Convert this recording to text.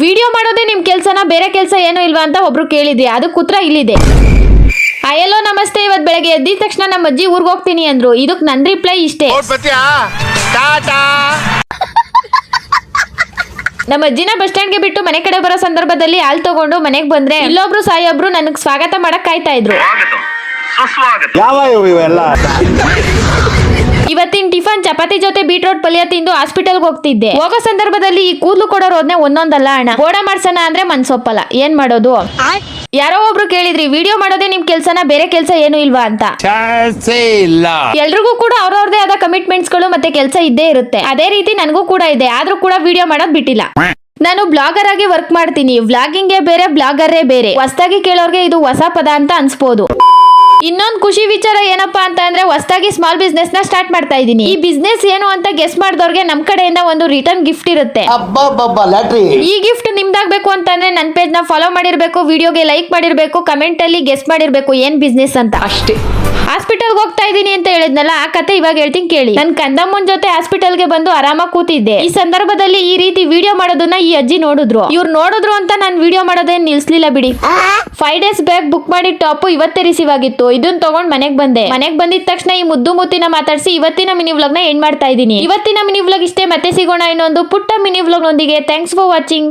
Video ಮಾಡೋದೇ ನಿಮ್ ಕೆಲ್ಸನ, ಬೇರೆ ಕೆಲಸ ಏನೂ ಇಲ್ವಾ ಅಂತ ಒಬ್ರು ಕೇಳಿದ್ರಿ. ಅದಕ್ಕೆ ಉತ್ತರ ಇಲ್ಲಿದೆ. ಹಲೋ ನಮಸ್ತೆ. ಇವತ್ತು ಬೆಳಗ್ಗೆ ಎದ್ದಿದ ತಕ್ಷಣ ನಮ್ಮ ಅಜ್ಜಿ ಊರಿಗೆ ಹೋಗ್ತೀನಿ ಅಂದ್ರು. ಇದಕ್ಕೆ ನನ್ನ ರಿಪ್ಲೈ ಇಷ್ಟೇ. ನಮ್ಮ ಅಜ್ಜಿನ ಬಸ್ ಸ್ಟ್ಯಾಂಡ್ಗೆ ಬಿಟ್ಟು ಮನೆ ಕಡೆ ಬರೋ ಸಂದರ್ಭದಲ್ಲಿ ಹಾಲ್ ತಗೊಂಡು ಮನೆಗೆ ಬಂದ್ರೆ ಇಲ್ಲೊಬ್ರು ಸಾಯೊಬ್ರು ನನಗ್ ಸ್ವಾಗತ ಮಾಡಕ್ ಕಾಯ್ತಾ ಇದ್ರು. ಇವತ್ತಿನ ಟಿಫನ್ ಚಪಾತಿ ಜೊತೆ ಬೀಟ್ರೋಟ್ ಪಲ್ಯ ತಿಂದು ಹಾಸ್ಪಿಟಲ್ಗೆ ಹೋಗ್ತಿದ್ದೆ. ಹೋಗೋ ಸಂದರ್ಭದಲ್ಲಿ ಈ ಕೂದಲು ಕೊಡೋ ರೋದ್ನೆ ಒಂದೊಂದಲ್ಲ ಅಣ್ಣ. ಬೋಡ ಮಾಡ್ಸೋಣ ಅಂದ್ರೆ ಮನ್ಸೊಪ್ಪಲ್ಲ. ಏನ್ ಮಾಡೋದು? ಯಾರೋ ಒಬ್ರು ಕೇಳಿದ್ರಿ, ವಿಡಿಯೋ ಮಾಡೋದೇ ನಿಮ್ ಕೆಲ್ಸನ, ಬೇರೆ ಕೆಲಸ ಏನು ಇಲ್ವಾ ಅಂತ. ಎಲ್ರಿಗೂ ಕೂಡ ಅವ್ರವ್ರದೇ ಆದ ಕಮಿಟ್ಮೆಂಟ್ಸ್ ಗಳು ಮತ್ತೆ ಕೆಲಸ ಇದ್ದೇ ಇರುತ್ತೆ. ಅದೇ ರೀತಿ ನನಗೂ ಕೂಡ ಇದೆ. ಆದ್ರೂ ಕೂಡ ವಿಡಿಯೋ ಮಾಡೋದ್ ಬಿಟ್ಟಿಲ್ಲ. ನಾನು ಬ್ಲಾಗರ್ ಆಗಿ ವರ್ಕ್ ಮಾಡ್ತೀನಿ. ವ್ಲಾಗಿಂಗೇ ಬೇರೆ, ಬ್ಲಾಗರೇ ಬೇರೆ. ಹೊಸದಾಗಿ ಕೇಳೋರ್ಗೆ ಇದು ಹೊಸ ಪದ ಅಂತ ಅನ್ಸ್ಬೋದು. ಇನ್ನೊಂದು ಖುಷಿ ವಿಚಾರ ಏನಪ್ಪಾ ಅಂತ ಅಂದ್ರೆ, ಹೊಸದಾಗಿ ಸ್ಮಾಲ್ ಬಿಸ್ನೆಸ್ ನ ಸ್ಟಾರ್ಟ್ ಮಾಡ್ತಾ ಇದ್ದೀನಿ. ಈ ಬಿಸ್ನೆಸ್ ಏನು ಅಂತ ಗೆಸ್ ಮಾಡಿದವ್ರಿಗೆ ನಮ್ ಕಡೆಯಿಂದ ಒಂದು ರಿಟರ್ನ್ ಗಿಫ್ಟ್ ಇರುತ್ತೆ. ಈ ಗಿಫ್ಟ್ ನಿಮ್ದಾಗಬೇಕು ಅಂತಂದ್ರೆ ನನ್ನ ಪೇಜ್ ನ ಫಾಲೋ ಮಾಡಿರ್ಬೇಕು, ವಿಡಿಯೋಗೆ ಲೈಕ್ ಮಾಡಿರ್ಬೇಕು, ಕಮೆಂಟ್ ಅಲ್ಲಿ ಗೆಸ್ ಮಾಡಿರ್ಬೇಕು ಏನ್ ಬಿಸ್ನೆಸ್ ಅಂತ. ಅಷ್ಟೇ. ಹಾಸ್ಪಿಟಲ್ಗೆ ಹೋಗ್ತಾ ಇದೀನಿ ಅಂತ ಹೇಳಿದ್ನಲ್ಲ, ಆ ಕತೆ ಇವಾಗ ಹೇಳ್ತೀನಿ ಕೇಳಿ. ನನ್ ಕಂದಮ್ಮನ್ ಜೊತೆ ಹಾಸ್ಪಿಟಲ್ಗೆ ಬಂದು ಆರಾಮಾಗಿ ಕೂತಿದ್ದೆ. ಈ ಸಂದರ್ಭದಲ್ಲಿ ಈ ರೀತಿ ವಿಡಿಯೋ ಮಾಡೋದನ್ನ ಈ ಅಜ್ಜಿ ನೋಡಿದ್ರು. ಇವ್ರು ನೋಡಿದ್ರು ಅಂತ ನಾನು ವಿಡಿಯೋ ಮಾಡೋದೇನ್ ನಿಲ್ಸ್ಲಿಲ್ಲ ಬಿಡಿ. 5 days ಬ್ಯಾಕ್ ಬುಕ್ ಮಾಡಿದ ಟಾಪ್ ಇವತ್ತೇ ರಿಸೀವ್ ಆಗಿತ್ತು. ಇದನ್ನ ತಗೊಂಡ್ ಮನೆಗ್ ಬಂದೆ. ಮನೆಗ್ ಬಂದಿದ ತಕ್ಷಣ ಈ ಮುದ್ದು ಮುತ್ತಿನ ಮಾತಾಡಿಸಿ ಇವತ್ತಿನ ಮಿನಿ ವ್ಲಾಗ್ ನ ಎಂಡ್ ಮಾಡ್ತಾ ಇದೀನಿ. ಇವತ್ತಿನ ಮಿನಿ ವ್ಲಾಗ್ ಇಷ್ಟೇ. ಮತ್ತೆ ಸಿಗೋಣ ಇನ್ನೊಂದು ಪುಟ್ಟ ಮಿನಿ ವ್ಲಾಗ್ ನೊಂದಿಗೆ. Thanks for watching.